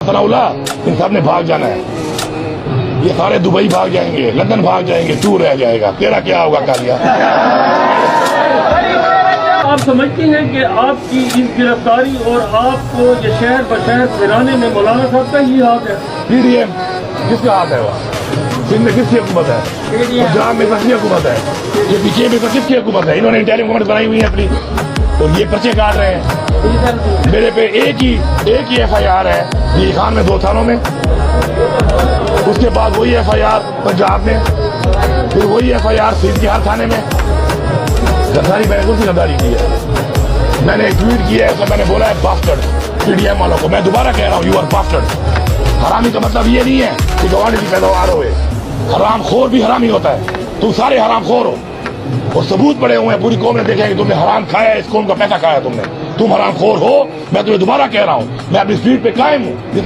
सनाउल्ला इन सब ने भाग जाना है, ये सारे दुबई भाग जाएंगे, लंदन भाग जाएंगे, तू रह जाएगा, तेरा क्या होगा कालिया। आप समझते हैं कि आपकी इस गिरफ्तारी और आपको ये शहर बशहर फिराने में मौलाना साहब का ही हाथ है? पीडीएम किसका हाथ है? वह सिंध में किसकी हुकूमत है? पंजाब में किसकी हुकूमत है? ये पीछे में किसकी हुकूमत है? इन्होंने इंटरिम हुकूमत बनाई हुई है अपनी, तो ये पर्चे काट रहे हैं। मेरे पे एक ही FIR है ये खान में 2 थानों में, उसके बाद वही FIR पंजाब में, फिर वही FIR सिंध के हर थाने में। गद्दारी मैंने कौन सी गद्दारी की है? मैंने एक ट्वीट किया है, मैंने बोला है बास्टर्ड पीडीएम वालों को। मैं दोबारा कह रहा हूँ, यू आर बास्टर्ड। हरामी का मतलब ये नहीं है कि गवांडी की पैदावार हो, हराम खोर भी हरामी होता है। तुम सारे हराम खोर हो और सबूत पड़े हुए हैं, पूरी कौम ने देखा है कि तुमने हराम खाया है, इस कौम का पैसा खाया तुमने, तुम हराम खोर हो। मैं तुम्हें दोबारा कह रहा हूँ, मैं अपनी स्पीड पे कायम हूँ।